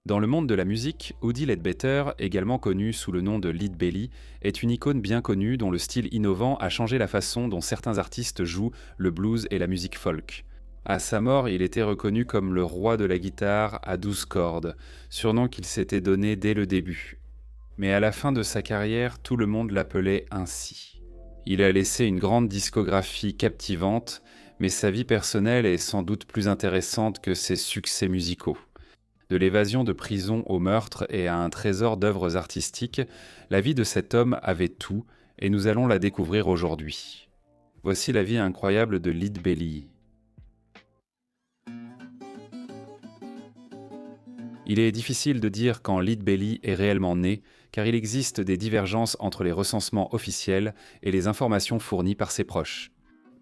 Dans le monde de la musique, Oudie Ledbetter, également connu sous le nom de Lead Belly, est une icône bien connue dont le style innovant a changé la façon dont certains artistes jouent le blues et la musique folk. À sa mort, il était reconnu comme le roi de la guitare à 12 cordes, surnom qu'il s'était donné dès le début. Mais à la fin de sa carrière, tout le monde l'appelait ainsi. Il a laissé une grande discographie captivante, mais sa vie personnelle est sans doute plus intéressante que ses succès musicaux. De l'évasion de prison au meurtre et à un trésor d'œuvres artistiques, la vie de cet homme avait tout, et nous allons la découvrir aujourd'hui. Voici la vie incroyable de Lead Belly. Il est difficile de dire quand Lead Belly est réellement né, car il existe des divergences entre les recensements officiels et les informations fournies par ses proches.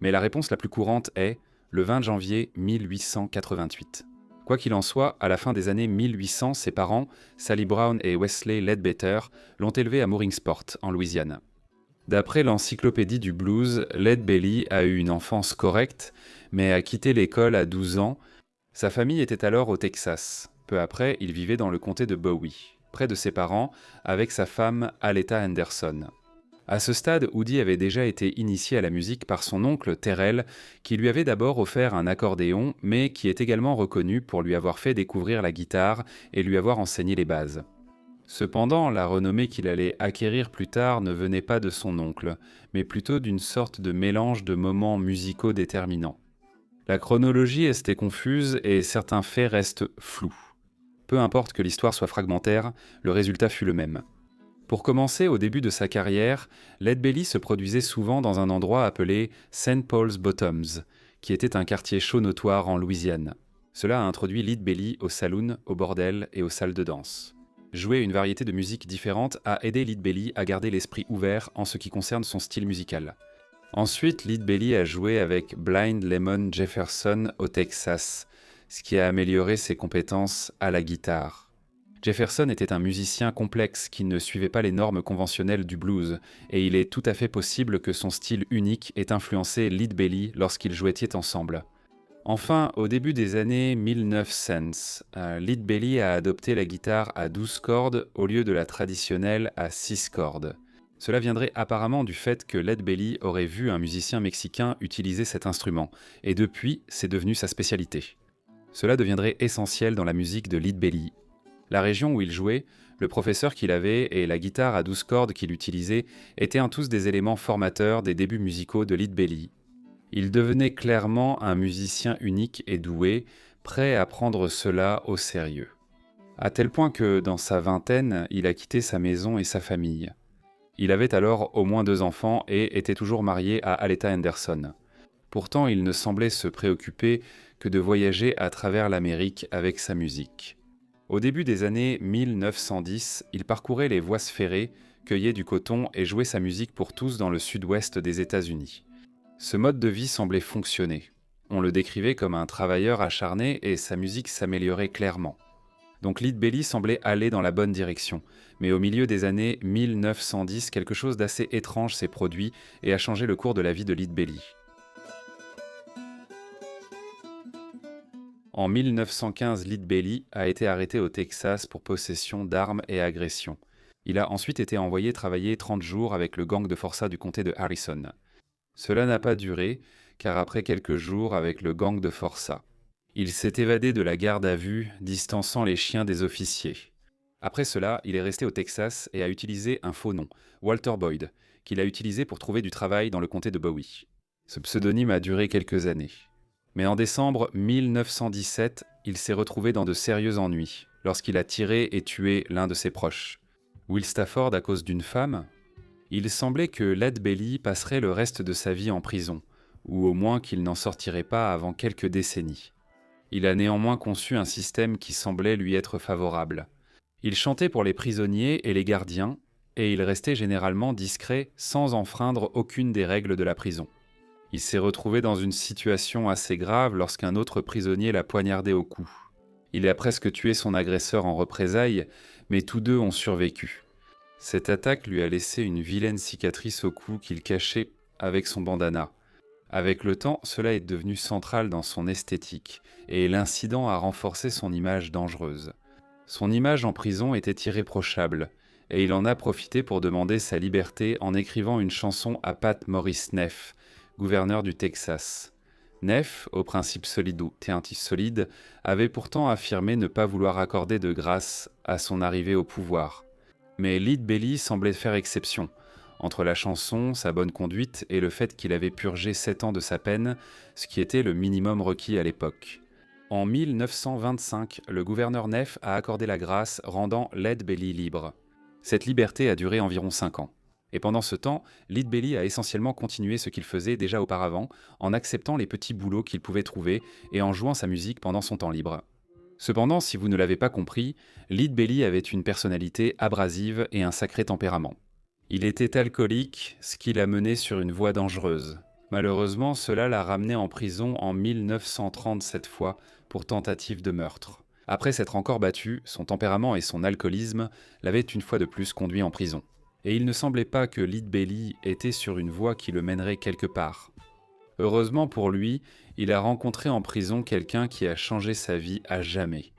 Mais la réponse la plus courante est le 20 janvier 1888. Quoi qu'il en soit, à la fin des années 1800, ses parents, Sally Brown et Wesley Ledbetter, l'ont élevé à Mooringsport, en Louisiane. D'après l'encyclopédie du blues, Lead Belly a eu une enfance correcte, mais a quitté l'école à 12 ans. Sa famille était alors au Texas. Peu après, il vivait dans le comté de Bowie, près de ses parents, avec sa femme Aletta Anderson. À ce stade, Oudie avait déjà été initié à la musique par son oncle Terrell, qui lui avait d'abord offert un accordéon, mais qui est également reconnu pour lui avoir fait découvrir la guitare et lui avoir enseigné les bases. Cependant, la renommée qu'il allait acquérir plus tard ne venait pas de son oncle, mais plutôt d'une sorte de mélange de moments musicaux déterminants. La chronologie est restée confuse et certains faits restent flous. Peu importe que l'histoire soit fragmentaire, le résultat fut le même. Pour commencer, au début de sa carrière, Lead Belly se produisait souvent dans un endroit appelé St. Paul's Bottoms, qui était un quartier chaud notoire en Louisiane. Cela a introduit Lead Belly au saloon, au bordel et aux salles de danse. Jouer une variété de musique différente a aidé Lead Belly à garder l'esprit ouvert en ce qui concerne son style musical. Ensuite, Lead Belly a joué avec Blind Lemon Jefferson au Texas, ce qui a amélioré ses compétences à la guitare. Jefferson était un musicien complexe qui ne suivait pas les normes conventionnelles du blues, et il est tout à fait possible que son style unique ait influencé Lead Belly lorsqu'ils jouaient ensemble. Enfin, au début des années 1900, Lead Belly a adopté la guitare à 12 cordes au lieu de la traditionnelle à 6 cordes. Cela viendrait apparemment du fait que Lead Belly aurait vu un musicien mexicain utiliser cet instrument, et depuis, c'est devenu sa spécialité. Cela deviendrait essentiel dans la musique de Lead Belly. La région où il jouait, le professeur qu'il avait et la guitare à 12 cordes qu'il utilisait étaient tous des éléments formateurs des débuts musicaux de Lead Belly. Il devenait clairement un musicien unique et doué, prêt à prendre cela au sérieux. À tel point que, dans sa vingtaine, il a quitté sa maison et sa famille. Il avait alors au moins 2 enfants et était toujours marié à Aletta Anderson. Pourtant, il ne semblait se préoccuper que de voyager à travers l'Amérique avec sa musique. Au début des années 1910, il parcourait les voies ferrées, cueillait du coton et jouait sa musique pour tous dans le sud-ouest des États-Unis. Ce mode de vie semblait fonctionner. On le décrivait comme un travailleur acharné et sa musique s'améliorait clairement. Donc Lead Belly semblait aller dans la bonne direction. Mais au milieu des années 1910, quelque chose d'assez étrange s'est produit et a changé le cours de la vie de Lead Belly. En 1915, Lead Belly a été arrêté au Texas pour possession d'armes et agression. Il a ensuite été envoyé travailler 30 jours avec le gang de forçats du comté de Harrison. Cela n'a pas duré, car après quelques jours avec le gang de forçats, il s'est évadé de la garde à vue, distançant les chiens des officiers. Après cela, il est resté au Texas et a utilisé un faux nom, Walter Boyd, qu'il a utilisé pour trouver du travail dans le comté de Bowie. Ce pseudonyme a duré quelques années. Mais en décembre 1917, il s'est retrouvé dans de sérieux ennuis, lorsqu'il a tiré et tué l'un de ses proches. Will Stafford à cause d'une femme ? Il semblait que Lead Belly passerait le reste de sa vie en prison, ou au moins qu'il n'en sortirait pas avant quelques décennies. Il a néanmoins conçu un système qui semblait lui être favorable. Il chantait pour les prisonniers et les gardiens, et il restait généralement discret sans enfreindre aucune des règles de la prison. Il s'est retrouvé dans une situation assez grave lorsqu'un autre prisonnier l'a poignardé au cou. Il a presque tué son agresseur en représailles, mais tous deux ont survécu. Cette attaque lui a laissé une vilaine cicatrice au cou qu'il cachait avec son bandana. Avec le temps, cela est devenu central dans son esthétique, et l'incident a renforcé son image dangereuse. Son image en prison était irréprochable, et il en a profité pour demander sa liberté en écrivant une chanson à Pat Morris Neff, gouverneur du Texas. Neff, au principe solide ou solide, avait pourtant affirmé ne pas vouloir accorder de grâce à son arrivée au pouvoir. Mais Lead Belly semblait faire exception. Entre la chanson, sa bonne conduite et le fait qu'il avait purgé 7 ans de sa peine, ce qui était le minimum requis à l'époque. En 1925, le gouverneur Neff a accordé la grâce, rendant Lead Belly libre. Cette liberté a duré environ 5 ans. Et pendant ce temps, Lead Belly a essentiellement continué ce qu'il faisait déjà auparavant, en acceptant les petits boulots qu'il pouvait trouver et en jouant sa musique pendant son temps libre. Cependant, si vous ne l'avez pas compris, Lead Belly avait une personnalité abrasive et un sacré tempérament. Il était alcoolique, ce qui l'a mené sur une voie dangereuse. Malheureusement, cela l'a ramené en prison en 1930 cette fois pour tentative de meurtre. Après s'être encore battu, son tempérament et son alcoolisme l'avaient une fois de plus conduit en prison. Et il ne semblait pas que Lead Belly était sur une voie qui le mènerait quelque part. Heureusement pour lui, il a rencontré en prison quelqu'un qui a changé sa vie à jamais.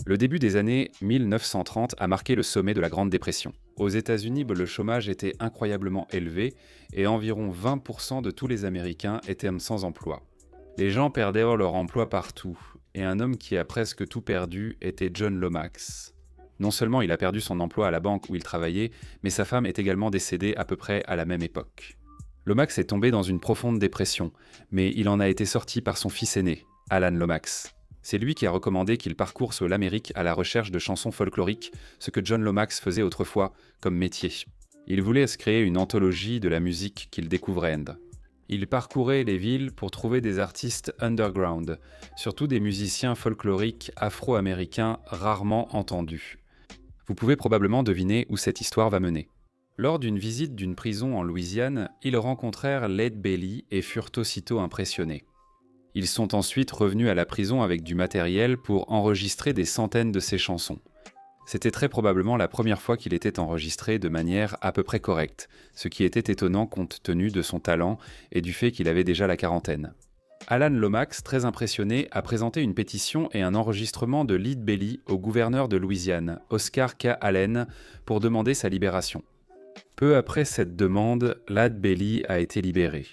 Le début des années 1930 a marqué le sommet de la Grande Dépression. Aux États-Unis, le chômage était incroyablement élevé et environ 20% de tous les Américains étaient sans emploi. Les gens perdaient leur emploi partout, et un homme qui a presque tout perdu était John Lomax. Non seulement il a perdu son emploi à la banque où il travaillait, mais sa femme est également décédée à peu près à la même époque. Lomax est tombé dans une profonde dépression, mais il en a été sorti par son fils aîné, Alan Lomax. C'est lui qui a recommandé qu'il parcourse l'Amérique à la recherche de chansons folkloriques, ce que John Lomax faisait autrefois comme métier. Il voulait se créer une anthologie de la musique qu'il découvrait. Il parcourait les villes pour trouver des artistes underground, surtout des musiciens folkloriques afro-américains rarement entendus. Vous pouvez probablement deviner où cette histoire va mener. Lors d'une visite d'une prison en Louisiane, ils rencontrèrent Lead Belly et furent aussitôt impressionnés. Ils sont ensuite revenus à la prison avec du matériel pour enregistrer des centaines de ses chansons. C'était très probablement la première fois qu'il était enregistré de manière à peu près correcte, ce qui était étonnant compte tenu de son talent et du fait qu'il avait déjà la quarantaine. Alan Lomax, très impressionné, a présenté une pétition et un enregistrement de Lead Belly au gouverneur de Louisiane, Oscar K. Allen, pour demander sa libération. Peu après cette demande, Lead Belly a été libéré.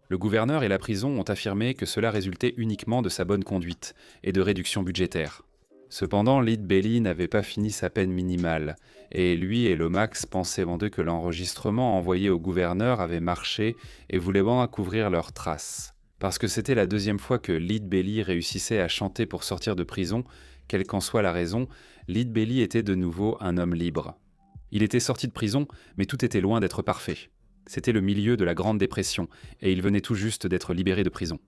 Le gouverneur et la prison ont affirmé que cela résultait uniquement de sa bonne conduite et de réductions budgétaires. Cependant, Lead Belly n'avait pas fini sa peine minimale, et lui et Lomax pensaient d'eux que l'enregistrement envoyé au gouverneur avait marché et voulaient bien couvrir leurs traces. Parce que c'était la deuxième fois que Lead Belly réussissait à chanter pour sortir de prison, quelle qu'en soit la raison, Lead Belly était de nouveau un homme libre. Il était sorti de prison, mais tout était loin d'être parfait. C'était le milieu de la Grande Dépression, et il venait tout juste d'être libéré de prison.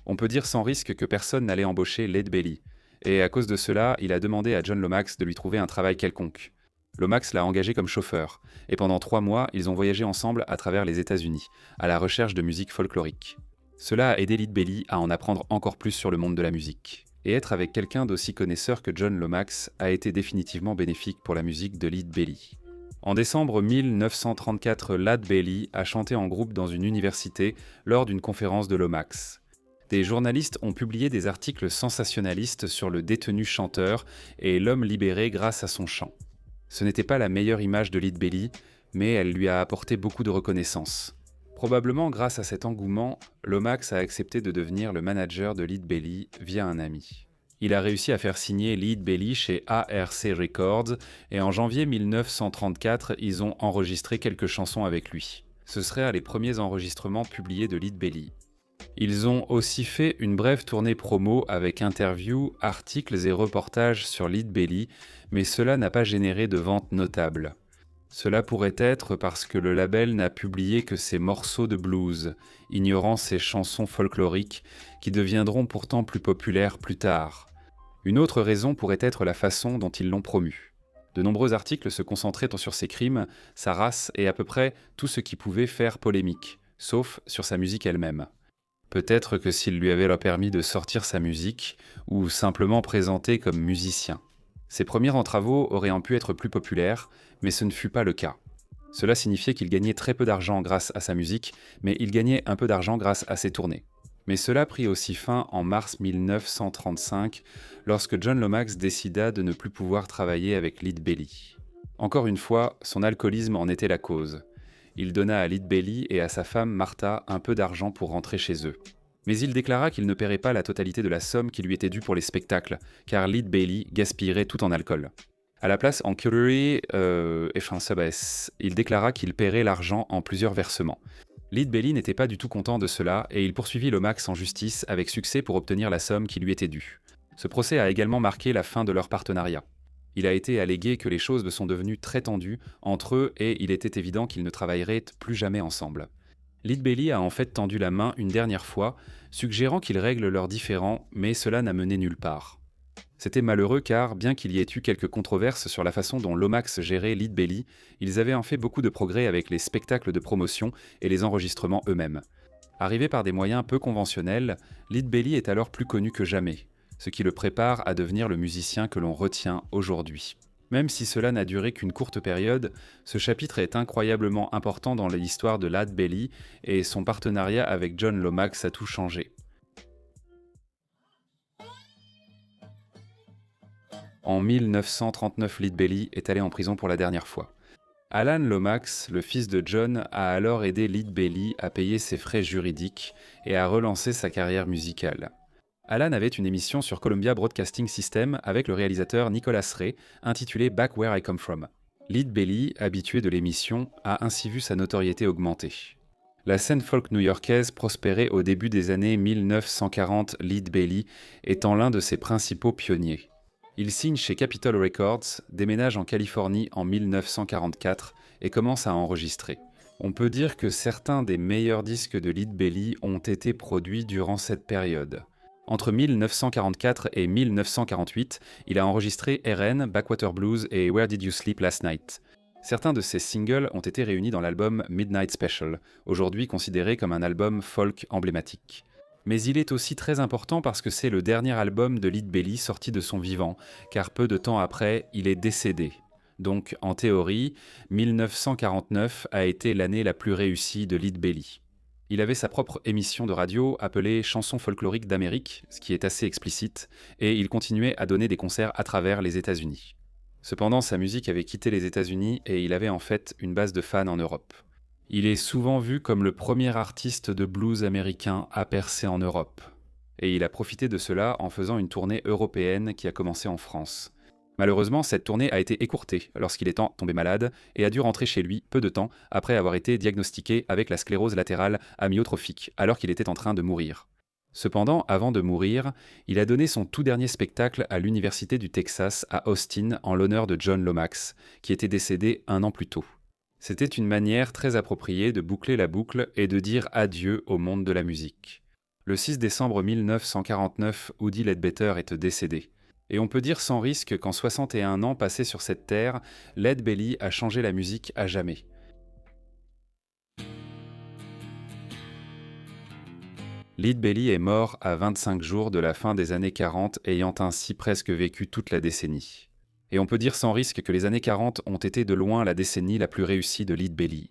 On peut dire sans risque que personne n'allait embaucher Lead Belly, et à cause de cela, il a demandé à John Lomax de lui trouver un travail quelconque. Lomax l'a engagé comme chauffeur, et pendant 3 mois, ils ont voyagé ensemble à travers les États-Unis, à la recherche de musique folklorique. Cela a aidé Lead Belly à en apprendre encore plus sur le monde de la musique. Et être avec quelqu'un d'aussi connaisseur que John Lomax a été définitivement bénéfique pour la musique de Lead Belly. En décembre 1934, Lead Belly a chanté en groupe dans une université lors d'une conférence de Lomax. Des journalistes ont publié des articles sensationnalistes sur le détenu chanteur et l'homme libéré grâce à son chant. Ce n'était pas la meilleure image de Lead Belly, mais elle lui a apporté beaucoup de reconnaissance. Probablement grâce à cet engouement, Lomax a accepté de devenir le manager de Lead Belly via un ami. Il a réussi à faire signer Lead Belly chez ARC Records et en janvier 1934, ils ont enregistré quelques chansons avec lui. Ce seraient les premiers enregistrements publiés de Lead Belly. Ils ont aussi fait une brève tournée promo avec interviews, articles et reportages sur Lead Belly, mais cela n'a pas généré de ventes notables. Cela pourrait être parce que le label n'a publié que ses morceaux de blues, ignorant ses chansons folkloriques qui deviendront pourtant plus populaires plus tard. Une autre raison pourrait être la façon dont ils l'ont promu. De nombreux articles se concentraient sur ses crimes, sa race et à peu près tout ce qui pouvait faire polémique, sauf sur sa musique elle-même. Peut-être que s'il lui avait permis de sortir sa musique, ou simplement présenté comme musicien. Ses premiers travaux auraient pu être plus populaires, mais ce ne fut pas le cas. Cela signifiait qu'il gagnait très peu d'argent grâce à sa musique, mais il gagnait un peu d'argent grâce à ses tournées. Mais cela prit aussi fin en mars 1935, lorsque John Lomax décida de ne plus pouvoir travailler avec Lead Belly. Encore une fois, son alcoolisme en était la cause. Il donna à Lead Belly et à sa femme Martha un peu d'argent pour rentrer chez eux. Mais il déclara qu'il ne paierait pas la totalité de la somme qui lui était due pour les spectacles, car Lead Belly gaspillerait tout en alcool. À la place, en Curry il déclara qu'il paierait l'argent en plusieurs versements. Lead Belly n'était pas du tout content de cela et il poursuivit Lomax en justice avec succès pour obtenir la somme qui lui était due. Ce procès a également marqué la fin de leur partenariat. Il a été allégué que les choses sont devenues très tendues entre eux et il était évident qu'ils ne travailleraient plus jamais ensemble. Lead Belly a en fait tendu la main une dernière fois, suggérant qu'ils règlent leurs différends, mais cela n'a mené nulle part. C'était malheureux car, bien qu'il y ait eu quelques controverses sur la façon dont Lomax gérait Lead Belly, ils avaient en fait beaucoup de progrès avec les spectacles de promotion et les enregistrements eux-mêmes. Arrivé par des moyens peu conventionnels, Lead Belly est alors plus connu que jamais, ce qui le prépare à devenir le musicien que l'on retient aujourd'hui. Même si cela n'a duré qu'une courte période, ce chapitre est incroyablement important dans l'histoire de Lead Belly et son partenariat avec John Lomax a tout changé. En 1939, Lead Belly est allé en prison pour la dernière fois. Alan Lomax, le fils de John, a alors aidé Lead Belly à payer ses frais juridiques et à relancer sa carrière musicale. Alan avait une émission sur Columbia Broadcasting System avec le réalisateur Nicholas Ray, intitulée Back Where I Come From. Lead Belly, habitué de l'émission, a ainsi vu sa notoriété augmenter. La scène folk new-yorkaise prospérait au début des années 1940, Lead Belly étant l'un de ses principaux pionniers. Il signe chez Capitol Records, déménage en Californie en 1944 et commence à enregistrer. On peut dire que certains des meilleurs disques de Lead Belly ont été produits durant cette période. Entre 1944 et 1948, il a enregistré RN, Backwater Blues et Where Did You Sleep Last Night. Certains de ces singles ont été réunis dans l'album Midnight Special, aujourd'hui considéré comme un album folk emblématique. Mais il est aussi très important parce que c'est le dernier album de Lead Belly sorti de son vivant, car peu de temps après, il est décédé. Donc, en théorie, 1949 a été l'année la plus réussie de Lead Belly. Il avait sa propre émission de radio appelée Chansons folkloriques d'Amérique, ce qui est assez explicite, et il continuait à donner des concerts à travers les États-Unis. Cependant, sa musique avait quitté les États-Unis et il avait en fait une base de fans en Europe. Il est souvent vu comme le premier artiste de blues américain à percer en Europe. Et il a profité de cela en faisant une tournée européenne qui a commencé en France. Malheureusement, cette tournée a été écourtée lorsqu'il est tombé malade et a dû rentrer chez lui peu de temps après avoir été diagnostiqué avec la sclérose latérale amyotrophique alors qu'il était en train de mourir. Cependant, avant de mourir, il a donné son tout dernier spectacle à l'Université du Texas à Austin en l'honneur de John Lomax, qui était décédé 1 an plus tôt. C'était une manière très appropriée de boucler la boucle et de dire adieu au monde de la musique. Le 6 décembre 1949, Woody Ledbetter est décédé. Et on peut dire sans risque qu'en 61 ans passés sur cette terre, Lead Belly a changé la musique à jamais. Lead Belly est mort à 25 jours de la fin des années 40, ayant ainsi presque vécu toute la décennie. Et on peut dire sans risque que les années 40 ont été de loin la décennie la plus réussie de Lead Belly.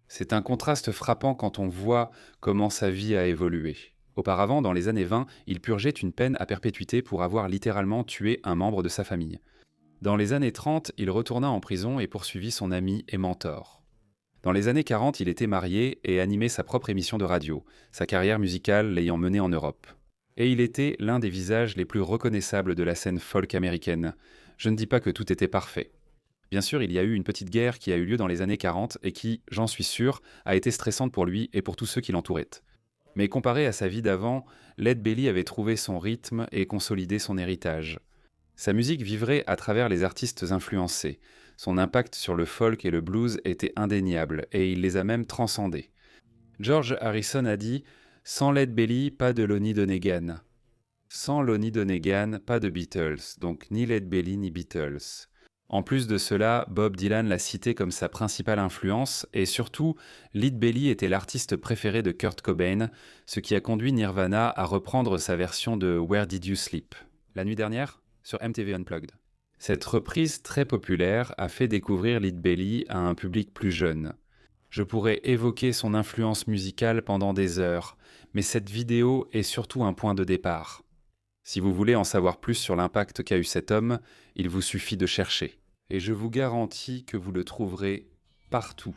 C'est un contraste frappant quand on voit comment sa vie a évolué. Auparavant, dans les années 20, il purgeait une peine à perpétuité pour avoir littéralement tué un membre de sa famille. Dans les années 30, il retourna en prison et poursuivit son ami et mentor. Dans les années 40, il était marié et animait sa propre émission de radio, sa carrière musicale l'ayant mené en Europe. Et il était l'un des visages les plus reconnaissables de la scène folk américaine. Je ne dis pas que tout était parfait. Bien sûr, il y a eu une petite guerre qui a eu lieu dans les années 40 et qui, j'en suis sûr, a été stressante pour lui et pour tous ceux qui l'entouraient. Mais comparé à sa vie d'avant, Lead Belly avait trouvé son rythme et consolidé son héritage. Sa musique vivrait à travers les artistes influencés. Son impact sur le folk et le blues était indéniable et il les a même transcendés. George Harrison a dit « Sans Lead Belly, pas de Lonnie Donegan. Sans Lonnie Donegan, pas de Beatles, donc ni Lead Belly ni Beatles. » En plus de cela, Bob Dylan l'a cité comme sa principale influence, et surtout, Lead Belly était l'artiste préféré de Kurt Cobain, ce qui a conduit Nirvana à reprendre sa version de Where Did You Sleep, la nuit dernière, sur MTV Unplugged. Cette reprise très populaire a fait découvrir Lead Belly à un public plus jeune. Je pourrais évoquer son influence musicale pendant des heures, Mais cette vidéo est surtout un point de départ. Si vous voulez en savoir plus sur l'impact qu'a eu cet homme, il vous suffit de chercher. Et je vous garantis que vous le trouverez partout.